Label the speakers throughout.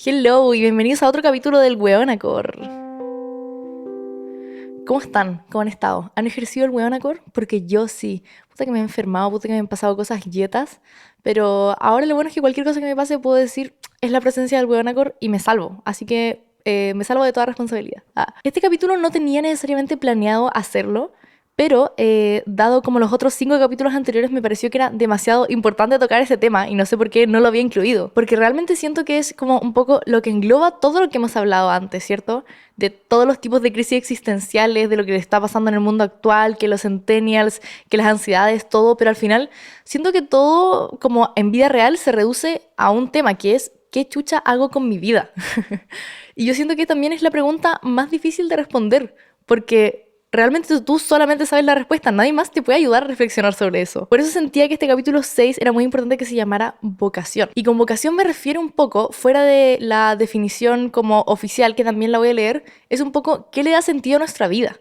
Speaker 1: Hello y bienvenidos a otro capítulo del Weonacor. ¿Cómo están? ¿Cómo han estado? ¿Han ejercido el Weonacor? Porque yo sí. Puta que me he enfermado, puta que me han pasado cosas yetas. Pero ahora lo bueno es que cualquier cosa que me pase puedo decir es la presencia del Weonacor y me salvo. Así que me salvo de toda responsabilidad. Este capítulo no tenía necesariamente planeado hacerlo. Pero, dado como los otros 5 capítulos anteriores, me pareció que era demasiado importante tocar ese tema y no sé por qué no lo había incluido. Porque realmente siento que es como un poco lo que engloba todo lo que hemos hablado antes, ¿cierto? De todos los tipos de crisis existenciales, de lo que le está pasando en el mundo actual, que los centennials, que las ansiedades, todo. Pero al final siento que todo como en vida real se reduce a un tema que es ¿qué chucha hago con mi vida? Y yo siento que también es la pregunta más difícil de responder. Porque realmente tú solamente sabes la respuesta, nadie más te puede ayudar a reflexionar sobre eso. Por eso sentía que este capítulo 6 era muy importante que se llamara vocación. Y con vocación me refiero un poco, fuera de la definición como oficial, que también la voy a leer, es un poco qué le da sentido a nuestra vida.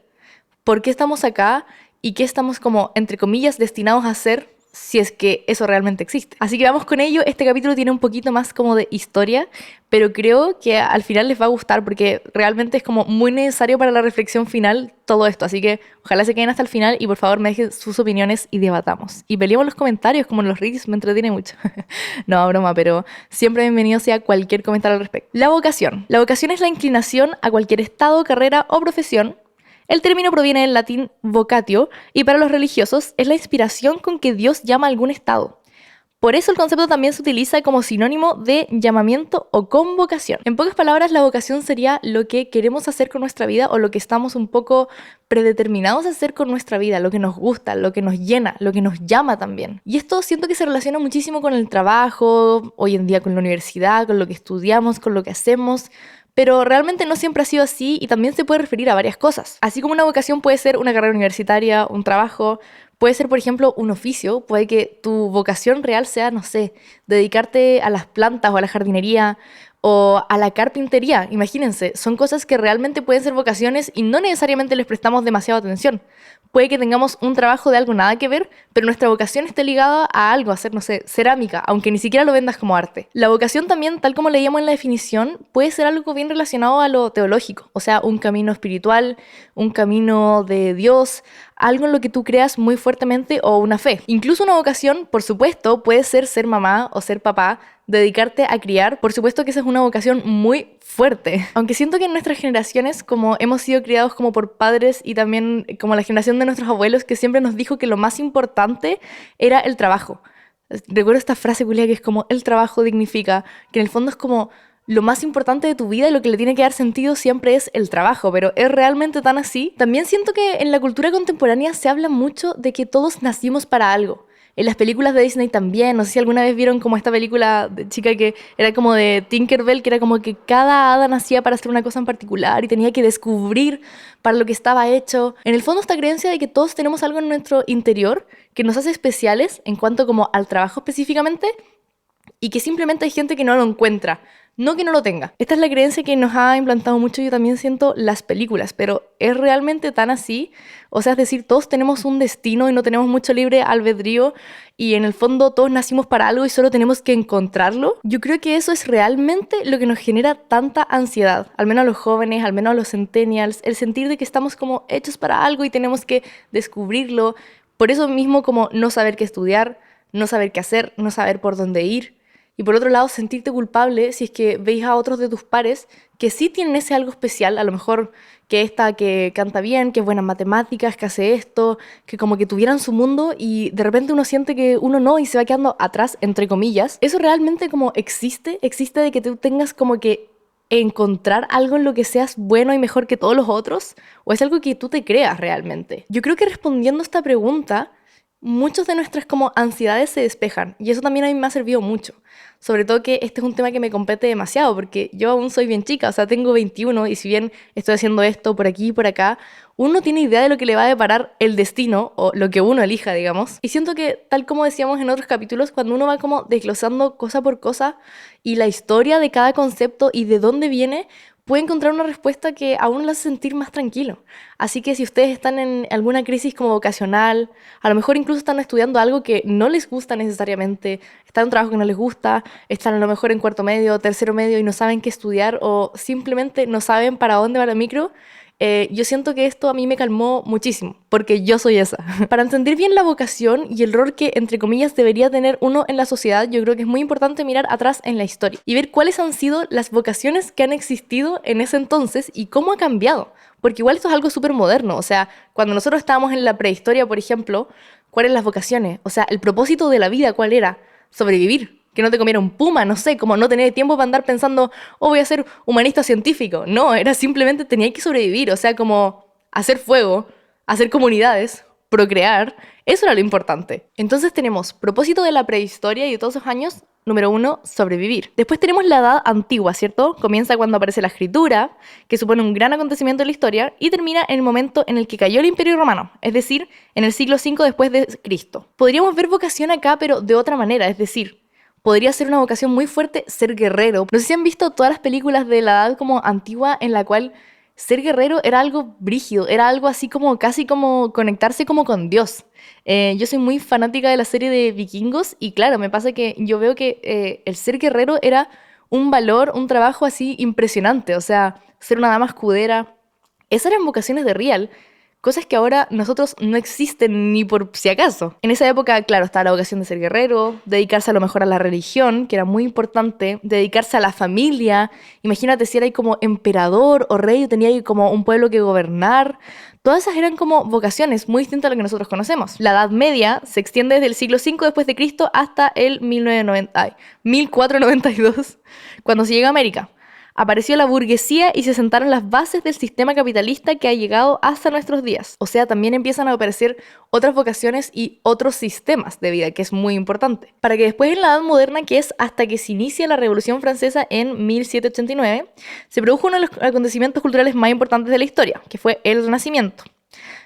Speaker 1: ¿Por qué estamos acá? ¿Y qué estamos como, entre comillas, destinados a hacer? Si es que eso realmente existe. Así que vamos con ello. Este capítulo tiene un poquito más como de historia, pero creo que al final les va a gustar porque realmente es como muy necesario para la reflexión final todo esto. Así que ojalá se queden hasta el final y por favor me dejen sus opiniones y debatamos. Y peleemos en los comentarios como en los reels, me entretiene mucho. No, broma, pero siempre bienvenido sea cualquier comentario al respecto. La vocación. La vocación es la inclinación a cualquier estado, carrera o profesión. El término proviene del latín vocatio y para los religiosos es la inspiración con que Dios llama a algún estado. Por eso el concepto también se utiliza como sinónimo de llamamiento o convocación. En pocas palabras, la vocación sería lo que queremos hacer con nuestra vida o lo que estamos un poco predeterminados a hacer con nuestra vida, lo que nos gusta, lo que nos llena, lo que nos llama también. Y esto siento que se relaciona muchísimo con el trabajo, hoy en día con la universidad, con lo que estudiamos, con lo que hacemos. Pero realmente no siempre ha sido así y también se puede referir a varias cosas. Así como una vocación puede ser una carrera universitaria, un trabajo, puede ser, por ejemplo, un oficio, puede que tu vocación real sea, no sé, dedicarte a las plantas o a la jardinería o a la carpintería. Imagínense, son cosas que realmente pueden ser vocaciones y no necesariamente les prestamos demasiada atención. Puede que tengamos un trabajo de algo nada que ver, pero nuestra vocación esté ligada a algo, a hacer, no sé, cerámica, aunque ni siquiera lo vendas como arte. La vocación también, tal como leíamos en la definición, puede ser algo bien relacionado a lo teológico, o sea, un camino espiritual, un camino de Dios, algo en lo que tú creas muy fuertemente o una fe. Incluso una vocación, por supuesto, puede ser mamá o ser papá, dedicarte a criar. Por supuesto que esa es una vocación muy fuerte. Aunque siento que en nuestras generaciones, como hemos sido criados como por padres y también como la generación de nuestros abuelos que siempre nos dijo que lo más importante era el trabajo. Recuerdo esta frase culia que es como el trabajo dignifica, que en el fondo es como lo más importante de tu vida y lo que le tiene que dar sentido siempre es el trabajo, pero ¿es realmente tan así? También siento que en la cultura contemporánea se habla mucho de que todos nacimos para algo. En las películas de Disney también, no sé si alguna vez vieron como esta película de chica que era como de Tinkerbell, que era como que cada hada nacía para hacer una cosa en particular y tenía que descubrir para lo que estaba hecho. En el fondo esta creencia de que todos tenemos algo en nuestro interior que nos hace especiales en cuanto como al trabajo específicamente y que simplemente hay gente que no lo encuentra. No que no lo tenga. Esta es la creencia que nos ha implantado mucho, yo también siento, las películas, pero ¿es realmente tan así? O sea, es decir, todos tenemos un destino y no tenemos mucho libre albedrío y en el fondo todos nacimos para algo y solo tenemos que encontrarlo. Yo creo que eso es realmente lo que nos genera tanta ansiedad, al menos a los jóvenes, al menos a los centennials, el sentir de que estamos como hechos para algo y tenemos que descubrirlo. Por eso mismo como no saber qué estudiar, no saber qué hacer, no saber por dónde ir. Y por otro lado, sentirte culpable si es que veis a otros de tus pares que sí tienen ese algo especial, a lo mejor que esta que canta bien, que es buena en matemáticas, que hace esto, que como que tuvieran su mundo y de repente uno siente que uno no y se va quedando atrás, entre comillas. Eso realmente como existe de que tú tengas como que encontrar algo en lo que seas bueno y mejor que todos los otros, o es algo que tú te creas realmente. Yo creo que respondiendo a esta pregunta, muchas de nuestras como ansiedades se despejan y eso también a mí me ha servido mucho. Sobre todo que este es un tema que me compete demasiado porque yo aún soy bien chica, o sea, tengo 21 y si bien estoy haciendo esto por aquí y por acá, uno no tiene idea de lo que le va a deparar el destino o lo que uno elija, digamos. Y siento que, tal como decíamos en otros capítulos, cuando uno va como desglosando cosa por cosa y la historia de cada concepto y de dónde viene, puede encontrar una respuesta que a uno le hace sentir más tranquilo. Así que si ustedes están en alguna crisis como vocacional, a lo mejor incluso están estudiando algo que no les gusta necesariamente, están en un trabajo que no les gusta, están a lo mejor en cuarto medio, tercero medio y no saben qué estudiar o simplemente no saben para dónde va la micro, yo siento que esto a mí me calmó muchísimo, porque yo soy esa. Para entender bien la vocación y el rol que, entre comillas, debería tener uno en la sociedad, yo creo que es muy importante mirar atrás en la historia y ver cuáles han sido las vocaciones que han existido en ese entonces y cómo ha cambiado. Porque igual esto es algo súper moderno, o sea, cuando nosotros estábamos en la prehistoria, por ejemplo, ¿cuáles eran las vocaciones? O sea, el propósito de la vida, ¿cuál era? Sobrevivir. Que no te comiera un puma, no sé, como no tener tiempo para andar pensando, oh, voy a ser humanista científico. No, era simplemente tenía que sobrevivir, o sea, como hacer fuego, hacer comunidades, procrear, eso era lo importante. Entonces tenemos propósito de la prehistoria y de todos esos años, número 1, sobrevivir. Después tenemos la edad antigua, ¿cierto? Comienza cuando aparece la escritura, que supone un gran acontecimiento en la historia, y termina en el momento en el que cayó el Imperio Romano, es decir, en el siglo V después de Cristo. Podríamos ver vocación acá, pero de otra manera, es decir, podría ser una vocación muy fuerte ser guerrero. No sé si han visto todas las películas de la edad como antigua en la cual ser guerrero era algo brígido, era algo así como casi como conectarse como con Dios. Yo soy muy fanática de la serie de Vikingos y claro, me pasa que yo veo que el ser guerrero era un valor, un trabajo así impresionante. O sea, ser una dama escudera, esas eran vocaciones de real. Cosas que ahora nosotros no existen ni por si acaso. En esa época, claro, estaba la vocación de ser guerrero, dedicarse a lo mejor a la religión, que era muy importante, dedicarse a la familia. Imagínate si era ahí como emperador o rey, tenía ahí como un pueblo que gobernar. Todas esas eran como vocaciones muy distintas a lo que nosotros conocemos. La Edad Media se extiende desde el siglo V después de Cristo hasta el 1492, cuando se llega a América. Apareció la burguesía y se sentaron las bases del sistema capitalista que ha llegado hasta nuestros días. O sea, también empiezan a aparecer otras vocaciones y otros sistemas de vida, que es muy importante. Para que después en la Edad Moderna, que es hasta que se inicia la Revolución Francesa en 1789, se produjo uno de los acontecimientos culturales más importantes de la historia, que fue el Renacimiento.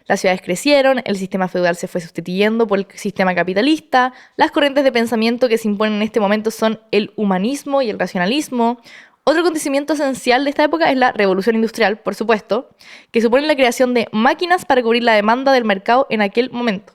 Speaker 1: Las ciudades crecieron, el sistema feudal se fue sustituyendo por el sistema capitalista, las corrientes de pensamiento que se imponen en este momento son el humanismo y el racionalismo. Otro acontecimiento esencial de esta época es la revolución industrial, por supuesto, que supone la creación de máquinas para cubrir la demanda del mercado en aquel momento.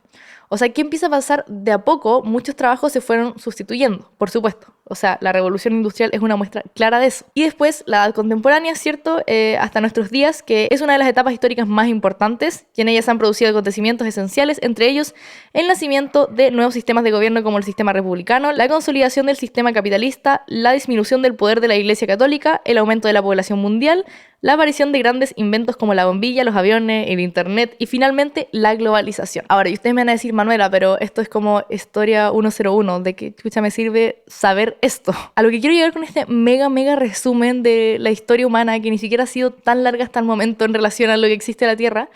Speaker 1: O sea, ¿qué empieza a pasar? De a poco, muchos trabajos se fueron sustituyendo, por supuesto. O sea, la revolución industrial es una muestra clara de eso. Y después, la edad contemporánea, ¿cierto? Hasta nuestros días, que es una de las etapas históricas más importantes, y en ellas se han producido acontecimientos esenciales, entre ellos el nacimiento de nuevos sistemas de gobierno como el sistema republicano, la consolidación del sistema capitalista, la disminución del poder de la Iglesia Católica, el aumento de la población mundial, la aparición de grandes inventos como la bombilla, los aviones, el internet y finalmente la globalización. Ahora, y ustedes me van a decir, Manuela, pero esto es como historia 101, ¿de qué chucha me sirve saber esto? A lo que quiero llegar con este mega resumen de la historia humana, que ni siquiera ha sido tan larga hasta el momento en relación a lo que existe en la Tierra,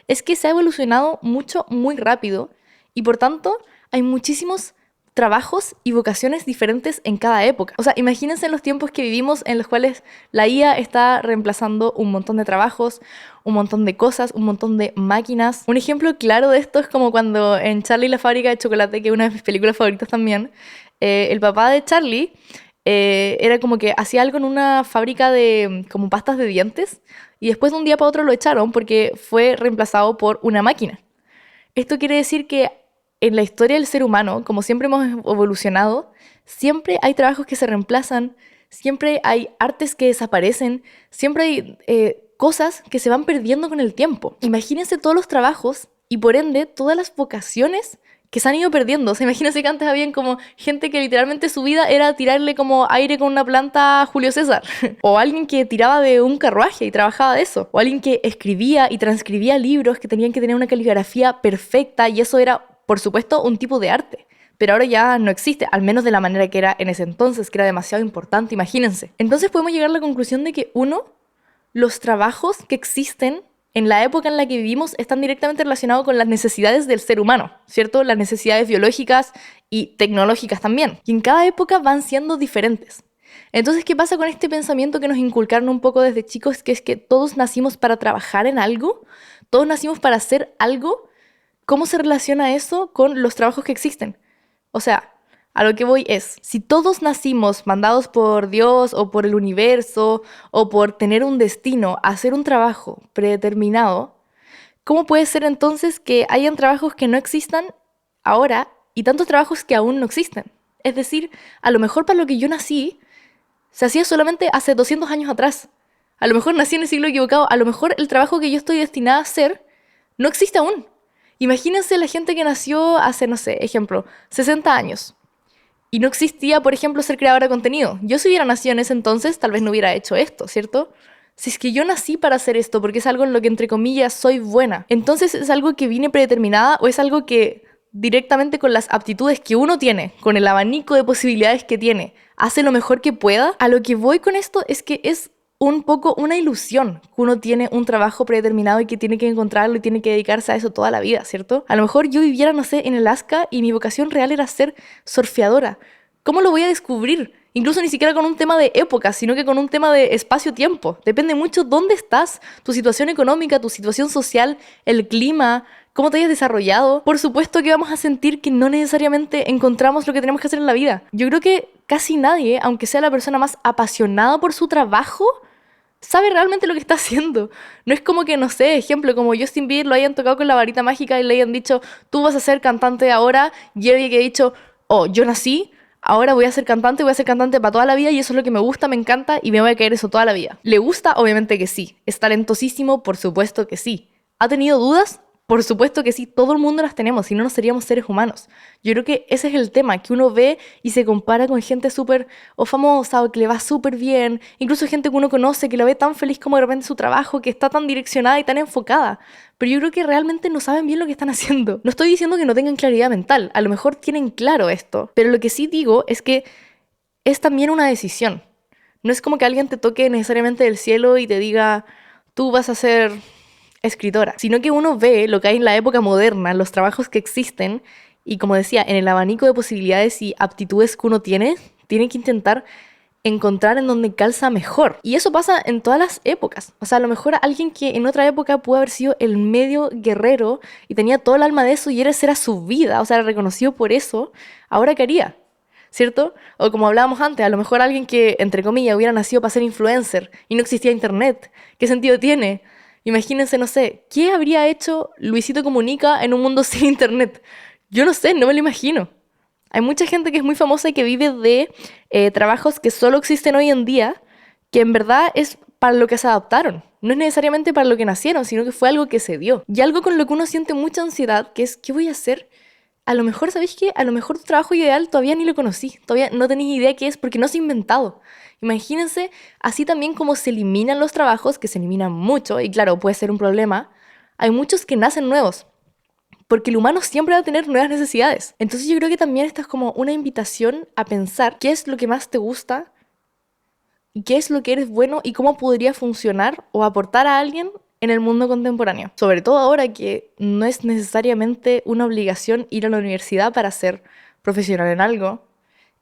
Speaker 1: es que se ha evolucionado mucho, muy rápido y por tanto hay muchísimos trabajos y vocaciones diferentes en cada época. O sea, imagínense los tiempos que vivimos en los cuales la IA está reemplazando un montón de trabajos, un montón de cosas, un montón de máquinas. Un ejemplo claro de esto es como cuando en Charlie y la fábrica de chocolate, que es una de mis películas favoritas también, el papá de Charlie era como que hacía algo en una fábrica de como pastas de dientes y después de un día para otro lo echaron porque fue reemplazado por una máquina. Esto quiere decir que en la historia del ser humano, como siempre hemos evolucionado, siempre hay trabajos que se reemplazan, siempre hay artes que desaparecen, siempre hay cosas que se van perdiendo con el tiempo. Imagínense todos los trabajos y por ende todas las vocaciones que se han ido perdiendo. O sea, imagínense que antes habían como gente que literalmente su vida era tirarle como aire con una planta a Julio César. O alguien que tiraba de un carruaje y trabajaba de eso. O alguien que escribía y transcribía libros que tenían que tener una caligrafía perfecta y eso era, por supuesto, un tipo de arte. Pero ahora ya no existe, al menos de la manera que era en ese entonces, que era demasiado importante, imagínense. Entonces podemos llegar a la conclusión de que, uno, los trabajos que existen en la época en la que vivimos están directamente relacionados con las necesidades del ser humano, ¿cierto? Las necesidades biológicas y tecnológicas también. Y en cada época van siendo diferentes. Entonces, ¿qué pasa con este pensamiento que nos inculcaron un poco desde chicos? Que es que todos nacimos para trabajar en algo, todos nacimos para hacer algo. ¿Cómo se relaciona eso con los trabajos que existen? O sea, A lo que voy es, si todos nacimos mandados por Dios o por el universo o por tener un destino a hacer un trabajo predeterminado, ¿cómo puede ser entonces que hayan trabajos que no existan ahora y tantos trabajos que aún no existen? Es decir, a lo mejor para lo que yo nací se hacía solamente hace 200 años atrás. A lo mejor nací en el siglo equivocado. A lo mejor el trabajo que yo estoy destinada a hacer no existe aún. Imagínense la gente que nació hace, no sé, ejemplo, 60 años. Y no existía, por ejemplo, ser creadora de contenido. Yo si hubiera nacido en ese entonces, tal vez no hubiera hecho esto, ¿cierto? Si es que yo nací para hacer esto, porque es algo en lo que, entre comillas, soy buena. Entonces, ¿es algo que vine predeterminada o es algo que directamente con las aptitudes que uno tiene, con el abanico de posibilidades que tiene, hace lo mejor que pueda? A lo que voy con esto es que es un poco una ilusión que uno tiene un trabajo predeterminado y que tiene que encontrarlo y tiene que dedicarse a eso toda la vida, ¿cierto? A lo mejor yo viviera, no sé, en Alaska y mi vocación real era ser surfeadora. ¿Cómo lo voy a descubrir? Incluso ni siquiera con un tema de época, sino que con un tema de espacio-tiempo. Depende mucho dónde estás, tu situación económica, tu situación social, el clima, cómo te hayas desarrollado. Por supuesto que vamos a sentir que no necesariamente encontramos lo que tenemos que hacer en la vida. Yo creo que casi nadie, aunque sea la persona más apasionada por su trabajo, sabe realmente lo que está haciendo. No es como que, no sé, ejemplo, como Justin Bieber lo hayan tocado con la varita mágica y le hayan dicho, tú vas a ser cantante ahora, y él que ha dicho, oh, yo nací, ahora voy a ser cantante para toda la vida y eso es lo que me gusta, me encanta y me voy a caer eso toda la vida. ¿Le gusta? Obviamente que sí. ¿Es talentosísimo? Por supuesto que sí. ¿Ha tenido dudas? Por supuesto que sí, todo el mundo las tenemos, si no, no seríamos seres humanos. Yo creo que ese es el tema, que uno ve y se compara con gente súper o famosa o que le va súper bien, incluso gente que uno conoce que la ve tan feliz como de repente su trabajo, que está tan direccionada y tan enfocada. Pero yo creo que realmente no saben bien lo que están haciendo. No estoy diciendo que no tengan claridad mental, a lo mejor tienen claro esto, pero lo que sí digo es que es también una decisión. No es como que alguien te toque necesariamente del cielo y te diga, tú vas a ser escritora, sino que uno ve lo que hay en la época moderna, los trabajos que existen, y como decía, en el abanico de posibilidades y aptitudes que uno tiene que intentar encontrar en donde calza mejor. Y eso pasa en todas las épocas. O sea, a lo mejor alguien que en otra época pudo haber sido el medio guerrero y tenía todo el alma de eso y esa era su vida, o sea, era reconocido por eso, ahora ¿qué haría? ¿Cierto? O como hablábamos antes, a lo mejor alguien que, entre comillas, hubiera nacido para ser influencer y no existía internet. ¿Qué sentido tiene? Imagínense, no sé, ¿qué habría hecho Luisito Comunica en un mundo sin internet? Yo no sé, no me lo imagino. Hay mucha gente que es muy famosa y que vive de trabajos que solo existen hoy en día, que en verdad es para lo que se adaptaron. No es necesariamente para lo que nacieron, sino que fue algo que se dio. Y algo con lo que uno siente mucha ansiedad, que es, ¿qué voy a hacer? A lo mejor, ¿sabéis qué? A lo mejor tu trabajo ideal todavía ni lo conocí, todavía no tenéis idea qué es porque no se ha inventado. Imagínense, así también como se eliminan los trabajos, que se eliminan mucho, y claro, puede ser un problema, hay muchos que nacen nuevos, porque el humano siempre va a tener nuevas necesidades. Entonces yo creo que también esta es como una invitación a pensar qué es lo que más te gusta, y qué es lo que eres bueno y cómo podría funcionar o aportar a alguien en el mundo contemporáneo. Sobre todo ahora que no es necesariamente una obligación ir a la universidad para ser profesional en algo.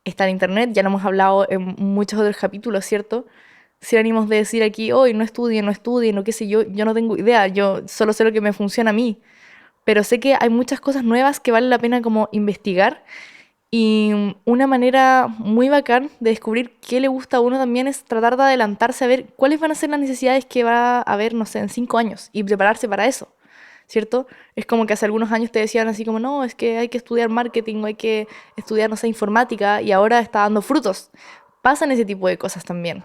Speaker 1: Está en internet, ya lo hemos hablado en muchos otros capítulos, ¿cierto? Si ánimos de decir aquí, hoy no estudien, o qué sé yo no tengo idea, yo solo sé lo que me funciona a mí. Pero sé que hay muchas cosas nuevas que vale la pena como investigar y una manera muy bacán de descubrir qué le gusta a uno también es tratar de adelantarse a ver cuáles van a ser las necesidades que va a haber, no sé, en 5 años y prepararse para eso, ¿cierto? Es como que hace algunos años te decían así como, no, es que hay que estudiar marketing o hay que estudiar, no sé, informática y ahora está dando frutos. Pasan ese tipo de cosas también.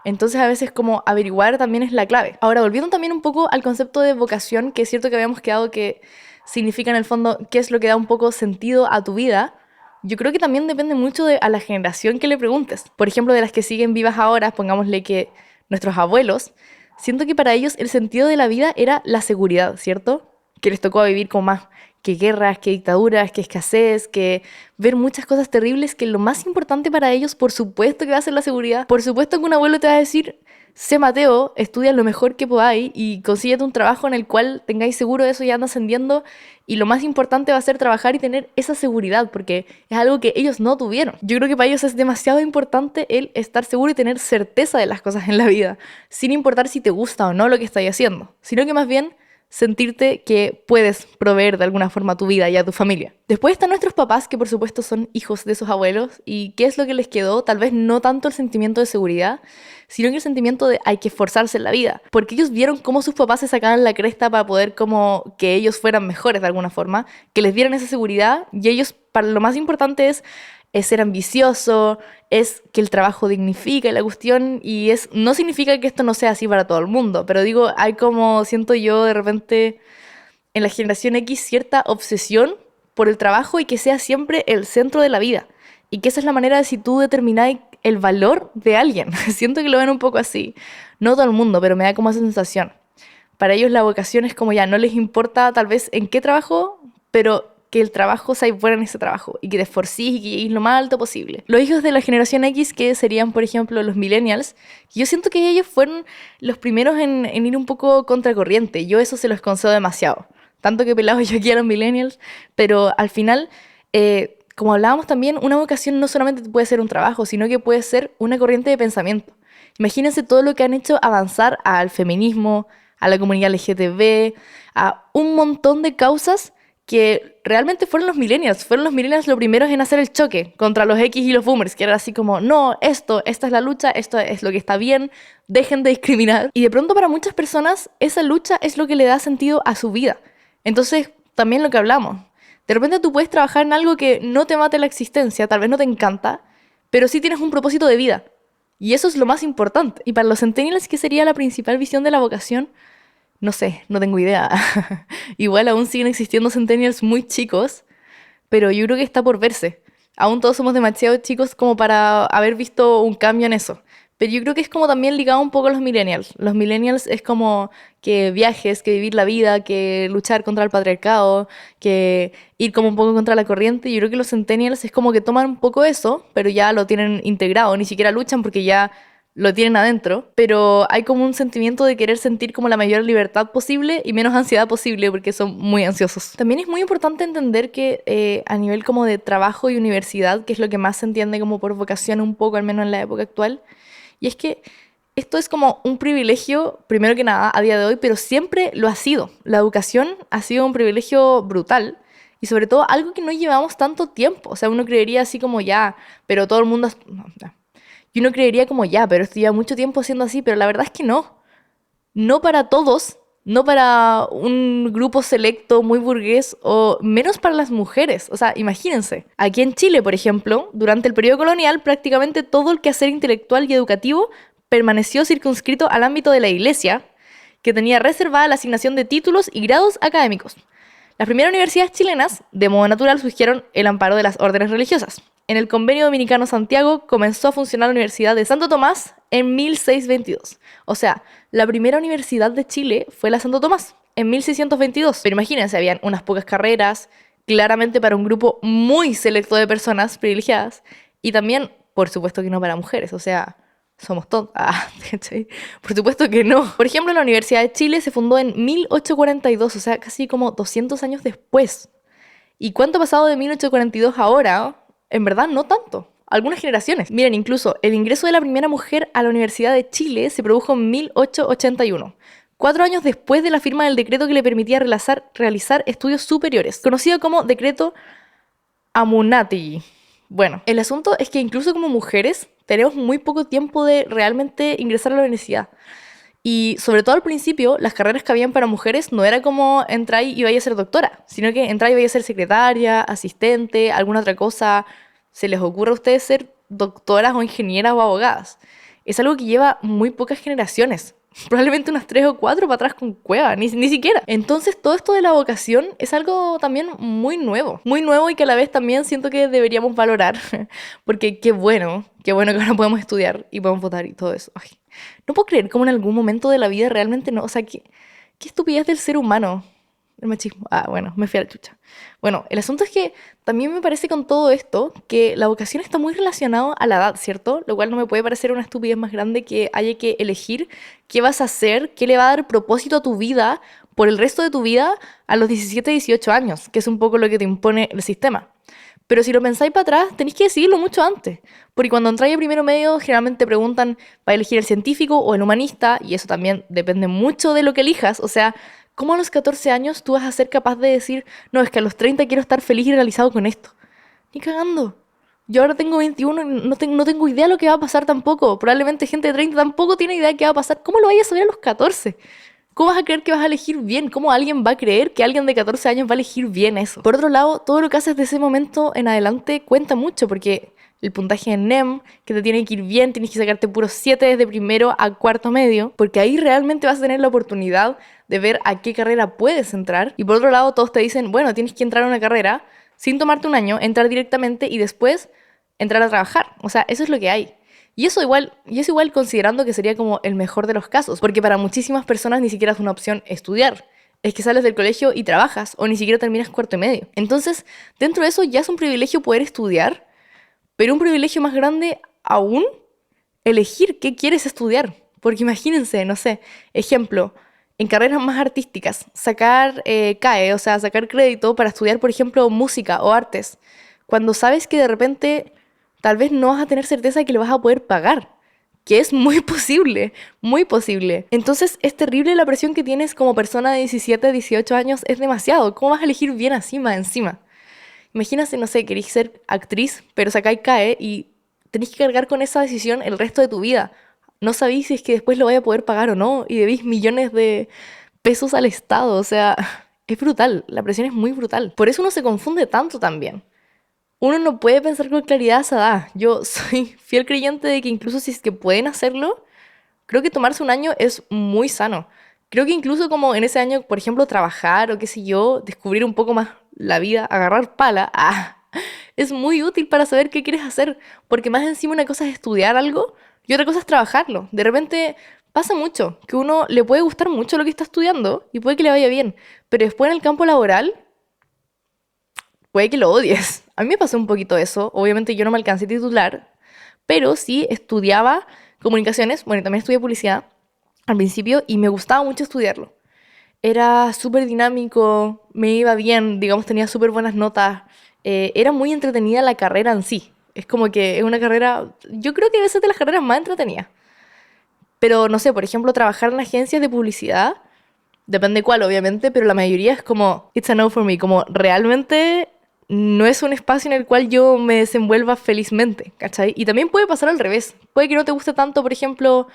Speaker 1: Entonces a veces como averiguar también es la clave. Ahora, volviendo también un poco al concepto de vocación, que es cierto que habíamos quedado que significa en el fondo qué es lo que da un poco sentido a tu vida. Yo creo que también depende mucho de a la generación que le preguntes. Por ejemplo, de las que siguen vivas ahora, pongámosle que nuestros abuelos, siento que para ellos el sentido de la vida era la seguridad, ¿cierto? Que les tocó vivir con más que guerras, que dictaduras, que escasez, que ver muchas cosas terribles, que lo más importante para ellos, por supuesto que va a ser la seguridad. Por supuesto que un abuelo te va a decir, sé Mateo, estudia lo mejor que podáis y consíguete un trabajo en el cual tengáis seguro de eso y anda ascendiendo. Y lo más importante va a ser trabajar y tener esa seguridad, porque es algo que ellos no tuvieron. Yo creo que para ellos es demasiado importante el estar seguro y tener certeza de las cosas en la vida, sin importar si te gusta o no lo que estáis haciendo, sino que más bien sentirte que puedes proveer de alguna forma tu vida y a tu familia. Después están nuestros papás, que por supuesto son hijos de sus abuelos, y ¿qué es lo que les quedó? Tal vez no tanto el sentimiento de seguridad, sino que el sentimiento de hay que esforzarse en la vida, porque ellos vieron cómo sus papás se sacaban la cresta para poder como que ellos fueran mejores de alguna forma, que les dieran esa seguridad, y ellos, para lo más importante es ser ambicioso, es que el trabajo dignifica la cuestión y no significa que esto no sea así para todo el mundo, pero digo, hay como, siento yo de repente en la generación X cierta obsesión por el trabajo y que sea siempre el centro de la vida y que esa es la manera de si tú determináis el valor de alguien. Siento que lo ven un poco así, no todo el mundo, pero me da como esa sensación. Para ellos la vocación es como ya, no les importa tal vez en qué trabajo, pero que el trabajo sea bueno en ese trabajo y que te esforcís y que llegues lo más alto posible. Los hijos de la generación X, que serían, por ejemplo, los millennials, yo siento que ellos fueron los primeros en ir un poco contracorriente. Yo eso se los concedo demasiado. Tanto que pelados yo aquí a los millennials, pero al final, como hablábamos también, una vocación no solamente puede ser un trabajo, sino que puede ser una corriente de pensamiento. Imagínense todo lo que han hecho avanzar al feminismo, a la comunidad LGTB, a un montón de causas que realmente fueron los millennials los primeros en hacer el choque contra los X y los boomers, que era así como, no, esta es la lucha, esto es lo que está bien, dejen de discriminar. Y de pronto para muchas personas esa lucha es lo que le da sentido a su vida. Entonces, también lo que hablamos, de repente tú puedes trabajar en algo que no te mate la existencia, tal vez no te encanta, pero sí tienes un propósito de vida. Y eso es lo más importante. Y para los centennials, ¿qué sería la principal visión de la vocación? No sé, no tengo idea. Igual aún siguen existiendo centennials muy chicos, pero yo creo que está por verse. Aún todos somos demasiado chicos como para haber visto un cambio en eso. Pero yo creo que es como también ligado un poco a los millennials. Los millennials es como que viajes, que vivir la vida, que luchar contra el patriarcado, que ir como un poco contra la corriente. Yo creo que los centennials es como que toman un poco eso, pero ya lo tienen integrado. Ni siquiera luchan porque ya lo tienen adentro, pero hay como un sentimiento de querer sentir como la mayor libertad posible y menos ansiedad posible porque son muy ansiosos. También es muy importante entender que a nivel como de trabajo y universidad, que es lo que más se entiende como por vocación un poco, al menos en la época actual, y es que esto es como un privilegio, primero que nada, a día de hoy, pero siempre lo ha sido. La educación ha sido un privilegio brutal y sobre todo algo que no llevamos tanto tiempo. O sea, uno creería así como ya, pero todo el mundo... No, no. Y uno creería como ya, pero esto lleva mucho tiempo siendo así, pero la verdad es que no. No para todos, no para un grupo selecto muy burgués o menos para las mujeres. O sea, imagínense. Aquí en Chile, por ejemplo, durante el periodo colonial, prácticamente todo el quehacer intelectual y educativo permaneció circunscrito al ámbito de la iglesia, que tenía reservada la asignación de títulos y grados académicos. Las primeras universidades chilenas, de modo natural, surgieron el amparo de las órdenes religiosas. En el Convenio Dominicano Santiago comenzó a funcionar la Universidad de Santo Tomás en 1622. O sea, la primera universidad de Chile fue la Santo Tomás, en 1622. Pero imagínense, habían unas pocas carreras, claramente para un grupo muy selecto de personas privilegiadas, y también, por supuesto que no para mujeres, o sea, somos tontas. ¿Cachai? Por supuesto que no. Por ejemplo, la Universidad de Chile se fundó en 1842, o sea, casi como 200 años después. ¿Y cuánto ha pasado de 1842 a ahora? En verdad, no tanto. Algunas generaciones. Miren, incluso el ingreso de la primera mujer a la Universidad de Chile se produjo en 1881, 4 años después de la firma del decreto que le permitía realizar estudios superiores, conocido como Decreto Amunátegui. Bueno, el asunto es que incluso como mujeres tenemos muy poco tiempo de realmente ingresar a la universidad. Y sobre todo al principio, las carreras que habían para mujeres no era como entrar y vaya a ser doctora, sino que entrar y vaya a ser secretaria, asistente, alguna otra cosa. ¿Se les ocurre a ustedes ser doctoras o ingenieras o abogadas? Es algo que lleva muy pocas generaciones. Probablemente unas 3 o 4 para atrás con cueva, ni siquiera. Entonces todo esto de la vocación es algo también muy nuevo y que a la vez también siento que deberíamos valorar, porque qué bueno que ahora podemos estudiar y podemos votar y todo eso. Ay, no puedo creer cómo en algún momento de la vida realmente no, o sea, qué estupidez del ser humano. El machismo. Ah, bueno, me fui a la chucha. Bueno, el asunto es que también me parece con todo esto que la vocación está muy relacionada a la edad, ¿cierto? Lo cual no me puede parecer una estupidez más grande que haya que elegir qué vas a hacer, qué le va a dar propósito a tu vida por el resto de tu vida a los 17, 18 años, que es un poco lo que te impone el sistema. Pero si lo pensáis para atrás, tenéis que decidirlo mucho antes. Porque cuando entráis a primero medio, generalmente te preguntan, ¿vas a elegir el científico o el humanista? Y eso también depende mucho de lo que elijas. O sea, ¿Cómo a los 14 años tú vas a ser capaz de decir, no, es que a los 30 quiero estar feliz y realizado con esto? Ni cagando. Yo ahora tengo 21 y no tengo idea de lo que va a pasar tampoco. Probablemente gente de 30 tampoco tiene idea de qué va a pasar. ¿Cómo lo vayas a saber a los 14? ¿Cómo vas a creer que vas a elegir bien? ¿Cómo alguien va a creer que alguien de 14 años va a elegir bien eso? Por otro lado, todo lo que haces de ese momento en adelante cuenta mucho porque el puntaje en NEM, que te tiene que ir bien, tienes que sacarte puros 7 desde primero a cuarto medio, porque ahí realmente vas a tener la oportunidad de ver a qué carrera puedes entrar. Y por otro lado, todos te dicen, bueno, tienes que entrar a una carrera sin tomarte un año, entrar directamente y después entrar a trabajar. O sea, eso es lo que hay. Y es igual considerando que sería como el mejor de los casos, porque para muchísimas personas ni siquiera es una opción estudiar. Es que sales del colegio y trabajas, o ni siquiera terminas cuarto y medio. Entonces, dentro de eso ya es un privilegio poder estudiar, pero un privilegio más grande aún, elegir qué quieres estudiar. Porque imagínense, no sé, ejemplo, en carreras más artísticas, sacar CAE, o sea, sacar crédito para estudiar, por ejemplo, música o artes, cuando sabes que de repente tal vez no vas a tener certeza de que lo vas a poder pagar, que es muy posible, muy posible. Entonces es terrible la presión que tienes como persona de 17, 18 años, es demasiado. ¿Cómo vas a elegir bien así más encima? Imagínate, no sé, querés ser actriz, pero sacáis CAE y tenés que cargar con esa decisión el resto de tu vida. No sabéis si es que después lo vais a poder pagar o no y debís millones de pesos al Estado. O sea, es brutal, la presión es muy brutal. Por eso uno se confunde tanto también. Uno no puede pensar con claridad a esa edad. Yo soy fiel creyente de que incluso si es que pueden hacerlo, creo que tomarse un año es muy sano. Creo que incluso como en ese año, por ejemplo, trabajar o qué sé yo, descubrir un poco más la vida, agarrar pala, es muy útil para saber qué quieres hacer. Porque más encima una cosa es estudiar algo y otra cosa es trabajarlo. De repente pasa mucho, que uno le puede gustar mucho lo que está estudiando y puede que le vaya bien, pero después en el campo laboral puede que lo odies. A mí me pasó un poquito eso. Obviamente yo no me alcancé a titular, pero sí estudiaba comunicaciones, bueno, y también estudié publicidad al principio y me gustaba mucho estudiarlo. Era súper dinámico, me iba bien, digamos, tenía súper buenas notas. Era muy entretenida la carrera en sí. Es como que es una carrera, yo creo que debe ser de las carreras más entretenidas. Pero no sé, por ejemplo, trabajar en agencias de publicidad, depende cuál, obviamente, pero la mayoría es como, it's a no for me, como realmente no es un espacio en el cual yo me desenvuelva felizmente, ¿cachai? Y también puede pasar al revés. Puede que no te guste tanto, por ejemplo,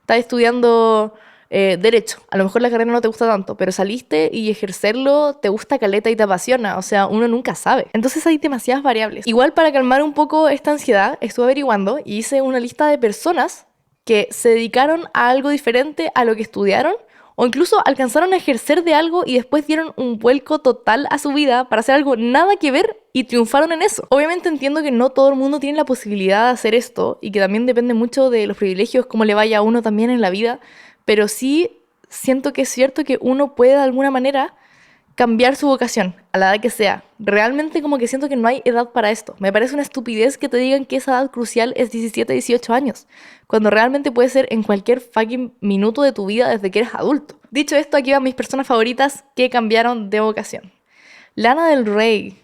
Speaker 1: estás estudiando derecho. A lo mejor la carrera no te gusta tanto, pero saliste y ejercerlo te gusta caleta y te apasiona. O sea, uno nunca sabe. Entonces hay demasiadas variables. Igual para calmar un poco esta ansiedad, estuve averiguando y hice una lista de personas que se dedicaron a algo diferente a lo que estudiaron o incluso alcanzaron a ejercer de algo y después dieron un vuelco total a su vida para hacer algo nada que ver y triunfaron en eso. Obviamente entiendo que no todo el mundo tiene la posibilidad de hacer esto y que también depende mucho de los privilegios, cómo le vaya a uno también en la vida, pero sí siento que es cierto que uno puede de alguna manera cambiar su vocación a la edad que sea. Realmente como que siento que no hay edad para esto. Me parece una estupidez que te digan que esa edad crucial es 17, 18 años, cuando realmente puede ser en cualquier fucking minuto de tu vida desde que eres adulto. Dicho esto, aquí van mis personas favoritas que cambiaron de vocación. Lana del Rey.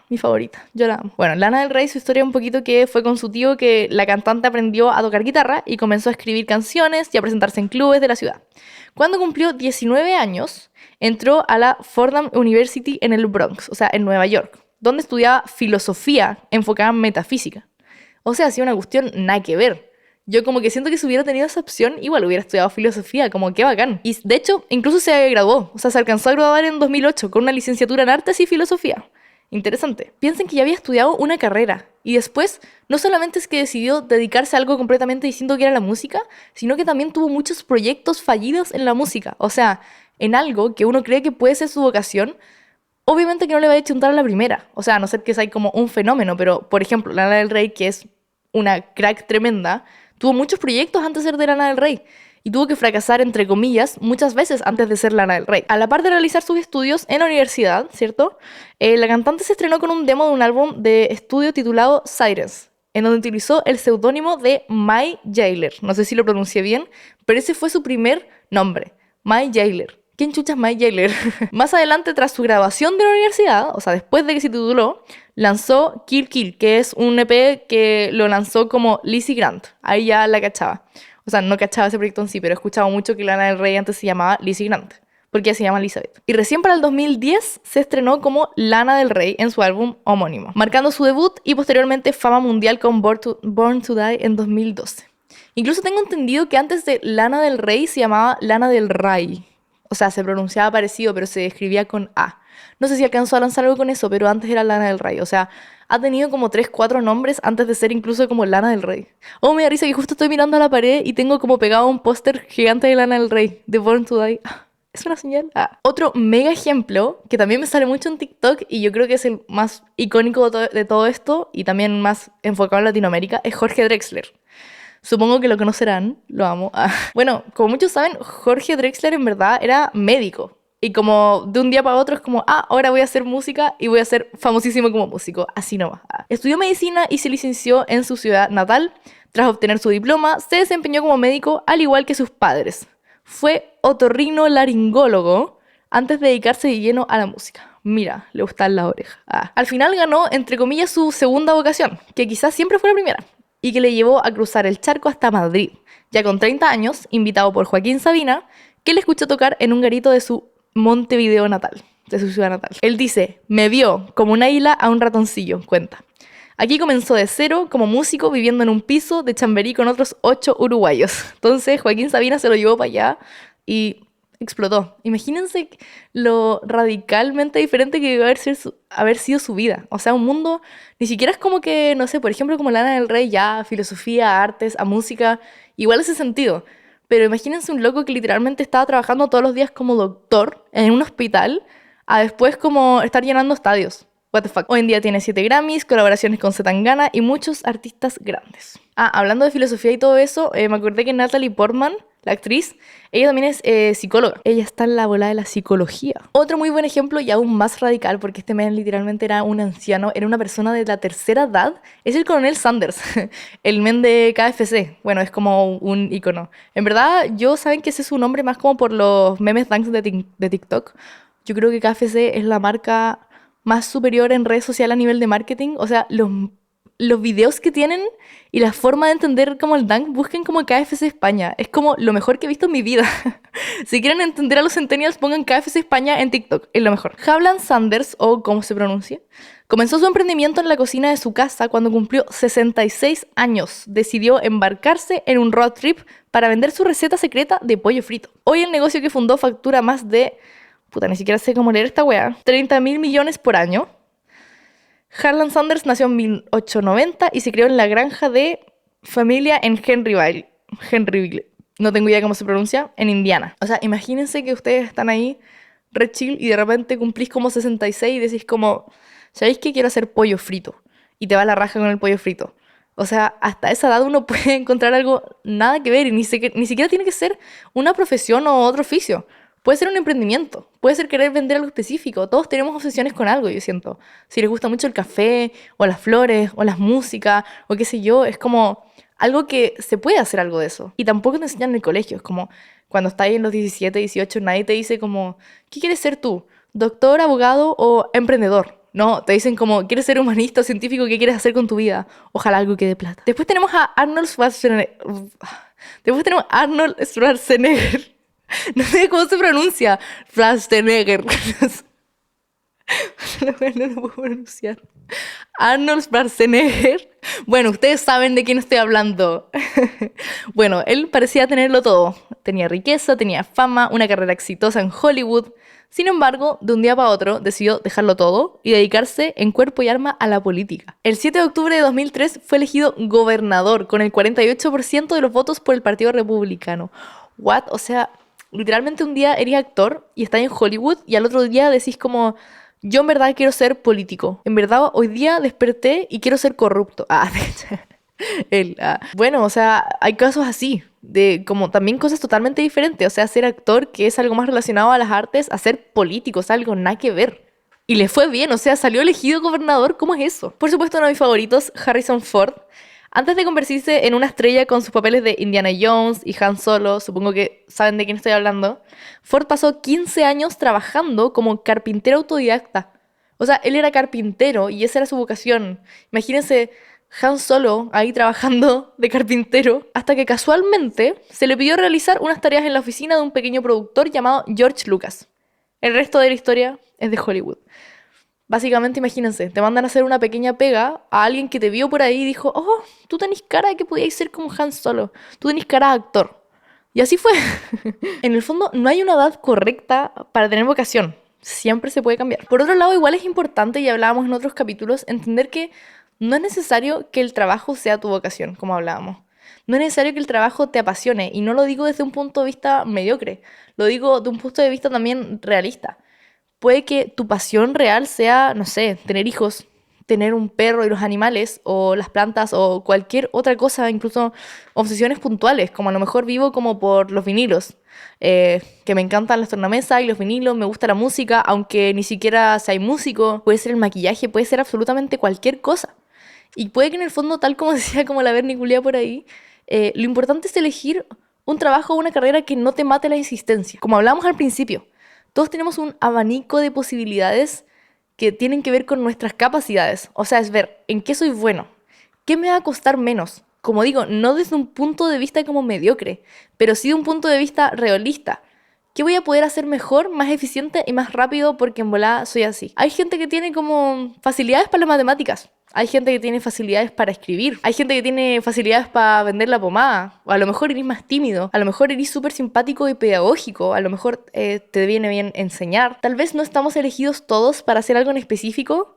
Speaker 1: Mi favorita, yo la amo. Bueno, Lana del Rey, su historia un poquito que fue con su tío que la cantante aprendió a tocar guitarra y comenzó a escribir canciones y a presentarse en clubes de la ciudad. Cuando cumplió 19 años, entró a la Fordham University en el Bronx, o sea, en Nueva York, donde estudiaba filosofía enfocada en metafísica. O sea, hacía una cuestión nada que ver. Yo como que siento que si hubiera tenido esa opción, igual hubiera estudiado filosofía, como qué bacán. Y de hecho, incluso se graduó, o sea, se alcanzó a graduar en 2008 con una licenciatura en artes y filosofía. Interesante. Piensen que ya había estudiado una carrera y después no solamente es que decidió dedicarse a algo completamente distinto que era la música, sino que también tuvo muchos proyectos fallidos en la música. O sea, en algo que uno cree que puede ser su vocación, obviamente que no le va a chuntar a la primera. O sea, a no ser que sea como un fenómeno, pero por ejemplo, Lana del Rey, que es una crack tremenda, tuvo muchos proyectos antes de ser de Lana del Rey y tuvo que fracasar, entre comillas, muchas veces antes de ser Lana del Rey. A la par de realizar sus estudios en la universidad, ¿cierto? La cantante se estrenó con un demo de un álbum de estudio titulado Sirens, en donde utilizó el seudónimo de Mai Jailer. No sé si lo pronuncié bien, pero ese fue su primer nombre, Mai Jailer. ¿Quién chucha es Mai Jailer? Más adelante, tras su graduación de la universidad, o sea, después de que se tituló, lanzó Kill Kill, que es un EP que lo lanzó como Lizzie Grant. Ahí ya la cachaba. O sea, no cachaba ese proyecto en sí, pero he escuchado mucho que Lana del Rey antes se llamaba Lizzie Grant. porque ella se llama Elizabeth. Y recién para el 2010 se estrenó como Lana del Rey en su álbum homónimo, marcando su debut y posteriormente fama mundial con Born to Die en 2012. Incluso tengo entendido que antes de Lana del Rey se llamaba Lana del Rey. O sea, se pronunciaba parecido, pero se escribía con A. No sé si alcanzó a lanzar algo con eso, pero antes era Lana del Rey. O sea, ha tenido como 3, 4 nombres antes de ser incluso como Lana del Rey. Oh, me da risa que justo estoy mirando a la pared y tengo como pegado un póster gigante de Lana del Rey, de Born to Die. ¿Es una señal? Otro mega ejemplo, que también me sale mucho en TikTok y yo creo que es el más icónico de todo esto y también más enfocado en Latinoamérica, es Jorge Drexler. Supongo que lo conocerán, lo amo. Bueno, como muchos saben, Jorge Drexler en verdad era médico. Y como de un día para otro es como, ahora voy a hacer música y voy a ser famosísimo como músico. Así nomás. Estudió medicina y se licenció en su ciudad natal. Tras obtener su diploma, se desempeñó como médico al igual que sus padres. Fue otorrinolaringólogo antes de dedicarse de lleno a la música. Mira, le gustan las orejas. Al final ganó, entre comillas, su segunda vocación, que quizás siempre fue la primera, y que le llevó a cruzar el charco hasta Madrid, ya con 30 años, invitado por Joaquín Sabina, que le escuchó tocar en un garito de su Montevideo natal, de su ciudad natal. Él dice, me vio como un águila a un ratoncillo, cuenta. Aquí comenzó de cero como músico viviendo en un piso de Chamberí con otros 8 uruguayos. Entonces Joaquín Sabina se lo llevó para allá y explotó. Imagínense lo radicalmente diferente que debe haber sido su vida. O sea, un mundo, ni siquiera es como que, no sé, por ejemplo, como Lana del Rey, ya, filosofía, artes, a música, igual ese sentido. Pero imagínense un loco que literalmente estaba trabajando todos los días como doctor en un hospital, a después como estar llenando estadios. What the fuck. Hoy en día tiene 7 Grammys, colaboraciones con Zetangana y muchos artistas grandes. Hablando de filosofía y todo eso, me acordé que Natalie Portman, la actriz, ella también es psicóloga. Ella está en la bola de la psicología. Otro muy buen ejemplo y aún más radical, porque este men literalmente era un anciano, era una persona de la tercera edad, es el coronel Sanders, el men de KFC. Bueno, es como un icono. En verdad, yo saben que ese es su nombre más como por los memes dunks de TikTok. Yo creo que KFC es la marca más superior en redes sociales a nivel de marketing. O sea, los videos que tienen y la forma de entender como el dunk, busquen como KFC España. Es como lo mejor que he visto en mi vida. Si quieren entender a los centennials, pongan KFC España en TikTok. Es lo mejor. Havlan Sanders, o como se pronuncia, comenzó su emprendimiento en la cocina de su casa cuando cumplió 66 años. Decidió embarcarse en un road trip para vender su receta secreta de pollo frito. Hoy el negocio que fundó factura más de... ni siquiera sé cómo leer esta weá. 30.000 millones por año. Harlan Sanders nació en 1890 y se crió en la granja de familia en Henryville. No tengo idea cómo se pronuncia, en Indiana. O sea, imagínense que ustedes están ahí, re chill, y de repente cumplís como 66 y decís como, ¿sabéis qué? Quiero hacer pollo frito. Y te va la raja con el pollo frito. O sea, hasta esa edad uno puede encontrar algo nada que ver y ni siquiera tiene que ser una profesión o otro oficio. Puede ser un emprendimiento, puede ser querer vender algo específico. Todos tenemos obsesiones con algo, yo siento. Si les gusta mucho el café, o las flores, o las músicas, o qué sé yo, es como algo que se puede hacer algo de eso. Y tampoco te enseñan en el colegio. Es como cuando estás ahí en los 17, 18, nadie te dice como, ¿qué quieres ser tú? ¿Doctor, abogado o emprendedor? No, te dicen como, ¿quieres ser humanista o científico? ¿Qué quieres hacer con tu vida? Ojalá algo que dé plata. Después tenemos a Arnold Schwarzenegger. No sé cómo se pronuncia. Schwarzenegger. No lo puedo pronunciar. Arnold Schwarzenegger. Bueno, ustedes saben de quién estoy hablando. Bueno, él parecía tenerlo todo. Tenía riqueza, tenía fama, una carrera exitosa en Hollywood. Sin embargo, de un día para otro decidió dejarlo todo y dedicarse en cuerpo y alma a la política. El 7 de octubre de 2003 fue elegido gobernador con el 48% de los votos por el Partido Republicano. What? O sea, literalmente un día eres actor y estás en Hollywood y al otro día decís como, yo en verdad quiero ser político. En verdad hoy día desperté y quiero ser corrupto. Bueno, o sea, hay casos así, de como también cosas totalmente diferentes. O sea, ser actor, que es algo más relacionado a las artes, a ser político, es algo nada que ver. Y le fue bien, o sea, salió elegido gobernador, ¿cómo es eso? Por supuesto, uno de mis favoritos, Harrison Ford. Antes de convertirse en una estrella con sus papeles de Indiana Jones y Han Solo, supongo que saben de quién estoy hablando, Ford pasó 15 años trabajando como carpintero autodidacta. O sea, él era carpintero y esa era su vocación. Imagínense Han Solo ahí trabajando de carpintero, hasta que casualmente se le pidió realizar unas tareas en la oficina de un pequeño productor llamado George Lucas. El resto de la historia es de Hollywood. Básicamente, imagínense, te mandan a hacer una pequeña pega a alguien que te vio por ahí y dijo, oh, tú tenés cara de que podíais ser como Han Solo, tú tenés cara de actor. Y así fue. En el fondo, no hay una edad correcta para tener vocación. Siempre se puede cambiar. Por otro lado, igual es importante, y hablábamos en otros capítulos, entender que no es necesario que el trabajo sea tu vocación, como hablábamos. No es necesario que el trabajo te apasione, y no lo digo desde un punto de vista mediocre, lo digo de un punto de vista también realista. Puede que tu pasión real sea, no sé, tener hijos, tener un perro y los animales, o las plantas, o cualquier otra cosa, incluso obsesiones puntuales, como a lo mejor vivo como por los vinilos, que me encantan las tornamesas y los vinilos, me gusta la música, aunque ni siquiera sea músico, puede ser el maquillaje, puede ser absolutamente cualquier cosa. Y puede que en el fondo, tal como decía como la verniculía por ahí, lo importante es elegir un trabajo o una carrera que no te mate la existencia. Como hablamos al principio, todos tenemos un abanico de posibilidades que tienen que ver con nuestras capacidades. O sea, es ver en qué soy bueno, qué me va a costar menos. Como digo, no desde un punto de vista como mediocre, pero sí de un punto de vista realista. ¿Qué voy a poder hacer mejor, más eficiente y más rápido porque en volada soy así? Hay gente que tiene como facilidades para las matemáticas. Hay gente que tiene facilidades para escribir. Hay gente que tiene facilidades para vender la pomada. O a lo mejor eres más tímido. A lo mejor eres súper simpático y pedagógico. A lo mejor te viene bien enseñar. Tal vez no estamos elegidos todos para hacer algo en específico,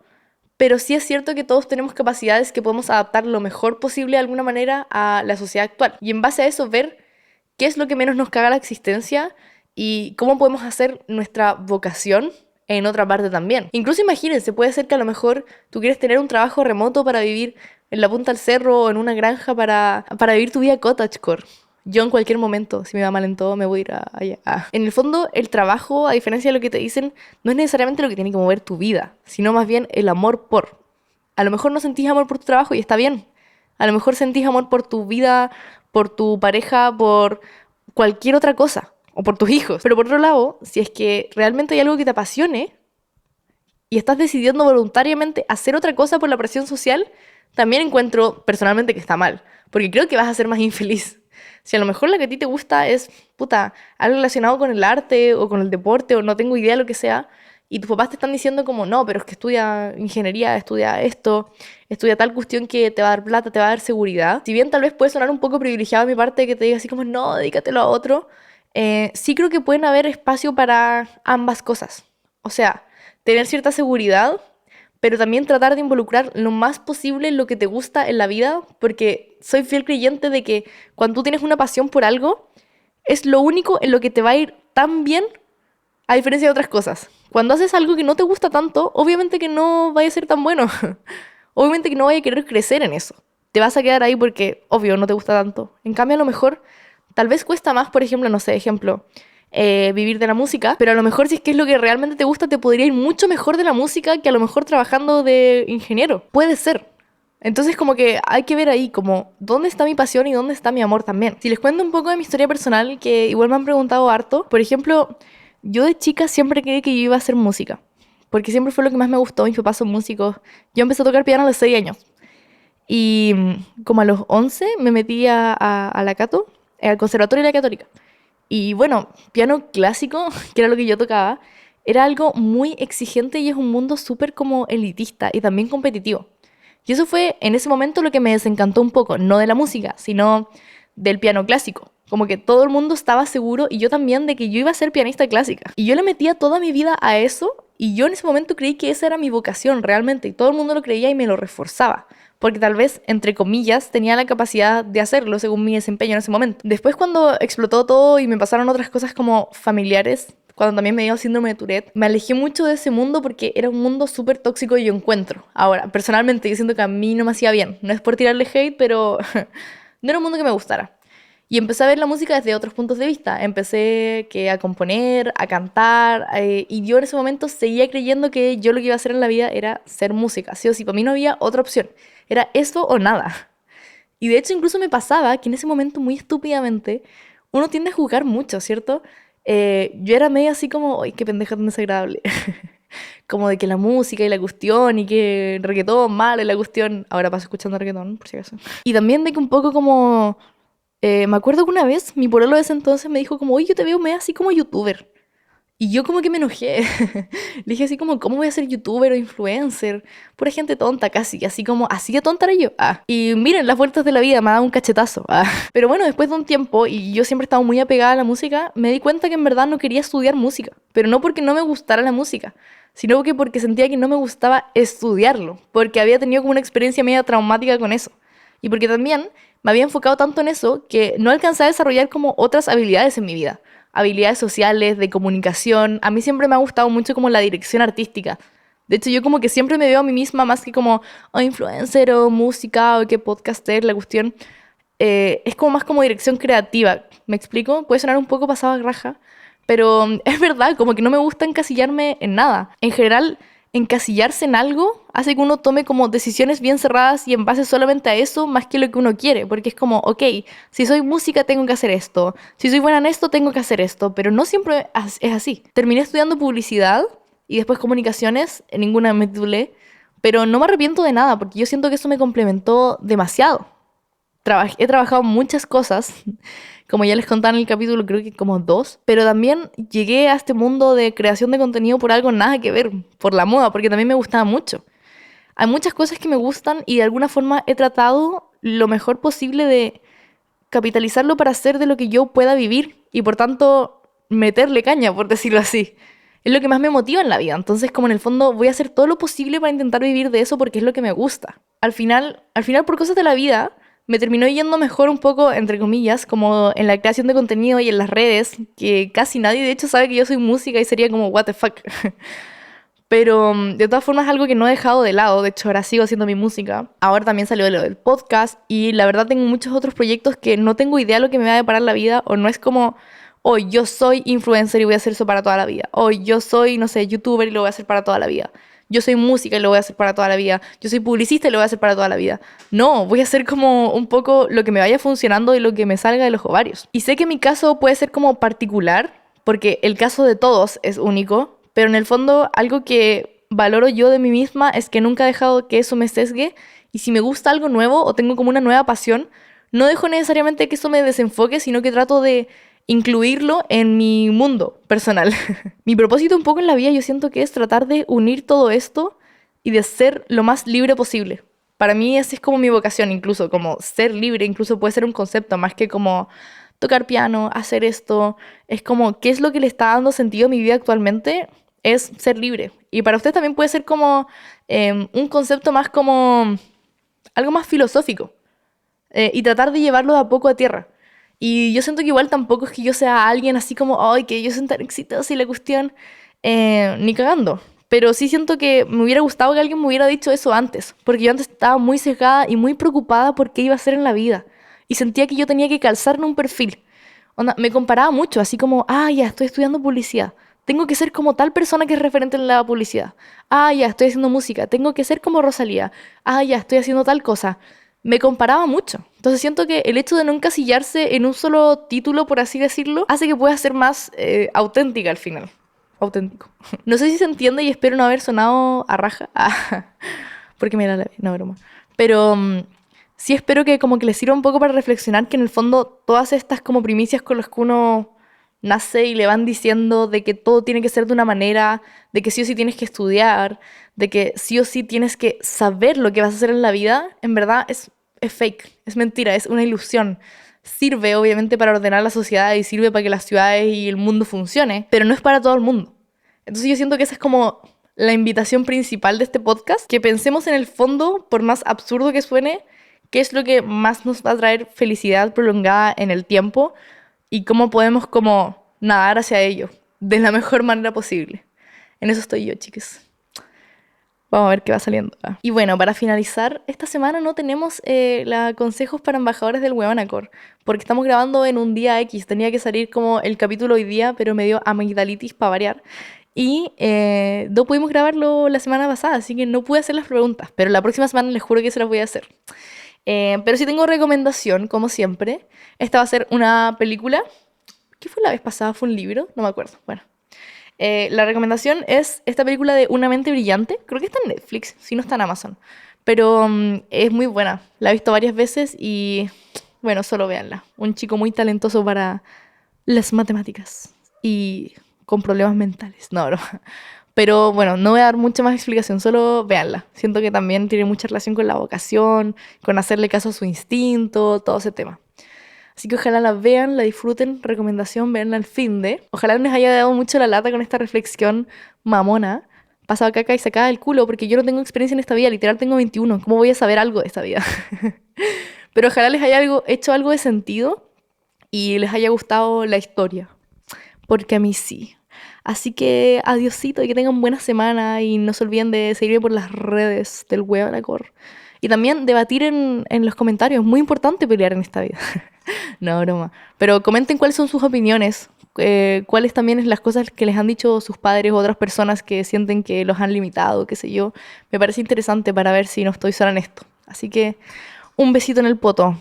Speaker 1: pero sí es cierto que todos tenemos capacidades que podemos adaptar lo mejor posible de alguna manera a la sociedad actual. Y en base a eso ver qué es lo que menos nos caga la existencia y cómo podemos hacer nuestra vocación en otra parte también. Incluso imagínense, puede ser que a lo mejor tú quieres tener un trabajo remoto para vivir en la punta del cerro o en una granja para vivir tu vida cottagecore. Yo en cualquier momento, si me va mal en todo, me voy a ir allá. En el fondo, el trabajo, a diferencia de lo que te dicen, no es necesariamente lo que tiene que mover tu vida, sino más bien el amor por. A lo mejor no sentís amor por tu trabajo y está bien. A lo mejor sentís amor por tu vida, por tu pareja, por cualquier otra cosa, o por tus hijos. Pero por otro lado, si es que realmente hay algo que te apasione y estás decidiendo voluntariamente hacer otra cosa por la presión social, también encuentro personalmente que está mal, porque creo que vas a ser más infeliz. Si a lo mejor la que a ti te gusta es, puta, algo relacionado con el arte o con el deporte o no tengo idea de lo que sea, y tus papás te están diciendo como, no, pero es que estudia ingeniería, estudia esto, estudia tal cuestión que te va a dar plata, te va a dar seguridad. Si bien tal vez puede sonar un poco privilegiado de mi parte que te diga así como, no, dedícatelo a otro, sí creo que pueden haber espacio para ambas cosas. O sea, tener cierta seguridad, pero también tratar de involucrar lo más posible lo que te gusta en la vida, porque soy fiel creyente de que cuando tú tienes una pasión por algo, es lo único en lo que te va a ir tan bien, a diferencia de otras cosas. Cuando haces algo que no te gusta tanto, obviamente que no vaya a ser tan bueno. Obviamente que no vaya a querer crecer en eso. Te vas a quedar ahí porque, obvio, no te gusta tanto. En cambio, a lo mejor, tal vez cuesta más, por ejemplo, no sé, ejemplo, vivir de la música, pero a lo mejor si es que es lo que realmente te gusta, te podría ir mucho mejor de la música que a lo mejor trabajando de ingeniero. Puede ser. Entonces como que hay que ver ahí como dónde está mi pasión y dónde está mi amor también. Si les cuento un poco de mi historia personal, que igual me han preguntado harto, por ejemplo, yo de chica siempre creí que yo iba a hacer música, porque siempre fue lo que más me gustó, mis papás son músicos. Yo empecé a tocar piano a los 6 años y como a los 11 me metí a la Cato, al Conservatorio de la Católica. Y bueno, piano clásico, que era lo que yo tocaba, era algo muy exigente y es un mundo súper como elitista y también competitivo. Y eso fue en ese momento lo que me desencantó un poco, no de la música, sino del piano clásico. Como que todo el mundo estaba seguro y yo también de que yo iba a ser pianista clásica. Y yo le metía toda mi vida a eso y yo en ese momento creí que esa era mi vocación realmente y todo el mundo lo creía y me lo reforzaba. Porque tal vez, entre comillas, tenía la capacidad de hacerlo según mi desempeño en ese momento. Después cuando explotó todo y me pasaron otras cosas como familiares, cuando también me dio síndrome de Tourette, me alejé mucho de ese mundo porque era un mundo súper tóxico y yo encuentro. Ahora, personalmente, yo siento que a mí no me hacía bien. No es por tirarle hate, pero no era un mundo que me gustara. Y empecé a ver la música desde otros puntos de vista. Empecé a componer, a cantar, y yo en ese momento seguía creyendo que yo lo que iba a hacer en la vida era ser música. Sí o sí, para mí no había otra opción. Era eso o nada. Y de hecho incluso me pasaba que en ese momento muy estúpidamente uno tiende a jugar mucho, ¿cierto? Yo era medio así como, ¡ay, qué pendeja tan desagradable! como de que la música y la cuestión y que el reggaetón malo y la cuestión. Ahora paso escuchando reggaetón, por si acaso. Y también de que un poco como... me acuerdo que una vez mi pololo de ese entonces me dijo como, oye, yo te veo medio así como youtuber. Y yo como que me enojé. Le dije así como, ¿cómo voy a ser youtuber o influencer? Pura gente tonta casi, así como, así de tonta era yo. Y miren, las vueltas de la vida me ha dado un cachetazo. Pero bueno, después de un tiempo, y yo siempre he estado muy apegada a la música, me di cuenta que en verdad no quería estudiar música. Pero no porque no me gustara la música, sino que porque sentía que no me gustaba estudiarlo. Porque había tenido como una experiencia media traumática con eso. Y porque también me había enfocado tanto en eso que no alcancé a desarrollar como otras habilidades en mi vida, habilidades sociales, de comunicación. A mí siempre me ha gustado mucho como la dirección artística. De hecho, yo como que siempre me veo a mí misma más que como influencer o música o que podcaster, la cuestión. Es como más como dirección creativa. ¿Me explico? Puede sonar un poco pasada raja, pero es verdad, como que no me gusta encasillarme en nada. En general, encasillarse en algo hace que uno tome como decisiones bien cerradas y en base solamente a eso más que lo que uno quiere, porque es como, ok, si soy música tengo que hacer esto, si soy buena en esto tengo que hacer esto, pero no siempre es así. Terminé estudiando publicidad y después comunicaciones, en ninguna me titulé, pero no me arrepiento de nada, porque yo siento que eso me complementó demasiado. He trabajado muchas cosas, como ya les contaba en el capítulo, creo que como dos, pero también llegué a este mundo de creación de contenido por algo nada que ver, por la moda, porque también me gustaba mucho. Hay muchas cosas que me gustan y de alguna forma he tratado lo mejor posible de capitalizarlo para hacer de lo que yo pueda vivir y por tanto meterle caña, por decirlo así. Es lo que más me motiva en la vida. Entonces, como en el fondo voy a hacer todo lo posible para intentar vivir de eso porque es lo que me gusta. Al final por cosas de la vida, me terminó yendo mejor un poco, entre comillas, como en la creación de contenido y en las redes, que casi nadie de hecho sabe que yo soy música y sería como, what the fuck. Pero de todas formas es algo que no he dejado de lado, de hecho ahora sigo haciendo mi música. Ahora también salió de lo del podcast y la verdad tengo muchos otros proyectos que no tengo idea de lo que me va a deparar la vida o no es como, hoy yo soy influencer y voy a hacer eso para toda la vida. Hoy yo soy, no sé, youtuber y lo voy a hacer para toda la vida. Yo soy música y lo voy a hacer para toda la vida. Yo soy publicista y lo voy a hacer para toda la vida. No, voy a hacer como un poco lo que me vaya funcionando y lo que me salga de los ovarios. Y sé que mi caso puede ser como particular, porque el caso de todos es único, pero en el fondo algo que valoro yo de mí misma es que nunca he dejado que eso me sesgue y si me gusta algo nuevo o tengo como una nueva pasión, no dejo necesariamente que eso me desenfoque, sino que trato de incluirlo en mi mundo personal. Mi propósito un poco en la vida yo siento que es tratar de unir todo esto y de ser lo más libre posible. Para mí esa es como mi vocación, incluso como ser libre, incluso puede ser un concepto más que como tocar piano, hacer esto. Es como, ¿qué es lo que le está dando sentido a mi vida actualmente? Es ser libre. Y para usted también puede ser como un concepto más como algo más filosófico y tratar de llevarlo de a poco a tierra. Y yo siento que igual tampoco es que yo sea alguien así como, ay, que yo soy tan exitosa y la cuestión, ni cagando. Pero sí siento que me hubiera gustado que alguien me hubiera dicho eso antes, porque yo antes estaba muy sesgada y muy preocupada por qué iba a hacer en la vida. Y sentía que yo tenía que calzar en un perfil. Onda, me comparaba mucho, así como, ah, ya, estoy estudiando publicidad. Tengo que ser como tal persona que es referente en la publicidad. Ah, ya, estoy haciendo música. Tengo que ser como Rosalía. Ah, ya, estoy haciendo tal cosa. Me comparaba mucho. Entonces siento que el hecho de no encasillarse en un solo título, por así decirlo, hace que pueda ser más auténtica al final. Auténtico. No sé si se entiende y espero no haber sonado a raja. Porque me la no, broma. Pero sí espero que como que les sirva un poco para reflexionar que en el fondo todas estas como primicias con las que uno nace y le van diciendo de que todo tiene que ser de una manera, de que sí o sí tienes que estudiar, de que sí o sí tienes que saber lo que vas a hacer en la vida, en verdad es fake, es mentira, es una ilusión. Sirve obviamente para ordenar la sociedad y sirve para que las ciudades y el mundo funcione, pero no es para todo el mundo. Entonces yo siento que esa es como la invitación principal de este podcast, que pensemos en el fondo, por más absurdo que suene, qué es lo que más nos va a traer felicidad prolongada en el tiempo y cómo podemos como nadar hacia ello de la mejor manera posible. En eso estoy yo, chicas. Vamos a ver qué va saliendo. Y bueno, para finalizar, esta semana no tenemos consejos para embajadores del Huevonacor, porque estamos grabando en un día X. Tenía que salir como el capítulo hoy día, pero me dio amigdalitis para variar. Y no pudimos grabarlo la semana pasada, así que no pude hacer las preguntas. Pero la próxima semana les juro que se las voy a hacer. Pero sí tengo recomendación, como siempre. Esta va a ser una película. ¿Qué fue la vez pasada? ¿Fue un libro? No me acuerdo. Bueno. La recomendación es esta película de Una mente brillante. Creo que está en Netflix, si no está en Amazon. Pero es muy buena. La he visto varias veces y, bueno, solo véanla. Un chico muy talentoso para las matemáticas y con problemas mentales. No, bro. Pero bueno, no voy a dar mucha más explicación, solo véanla. Siento que también tiene mucha relación con la vocación, con hacerle caso a su instinto, todo ese tema. Así que ojalá la vean, la disfruten. Recomendación, veanla al fin de. Ojalá no les haya dado mucho la lata con esta reflexión mamona. Pasaba caca y sacaba el culo, porque yo no tengo experiencia en esta vida, literal tengo 21. ¿Cómo voy a saber algo de esta vida? Pero ojalá les haya hecho algo de sentido y les haya gustado la historia, porque a mí sí. Así que adiosito y que tengan buena semana y no se olviden de seguirme por las redes del Huevonacor. Y también debatir en los comentarios, muy importante pelear en esta vida. No, broma. Pero comenten cuáles son sus opiniones, cuáles también es las cosas que les han dicho sus padres o otras personas que sienten que los han limitado, qué sé yo. Me parece interesante para ver si no estoy sola en esto. Así que un besito en el poto.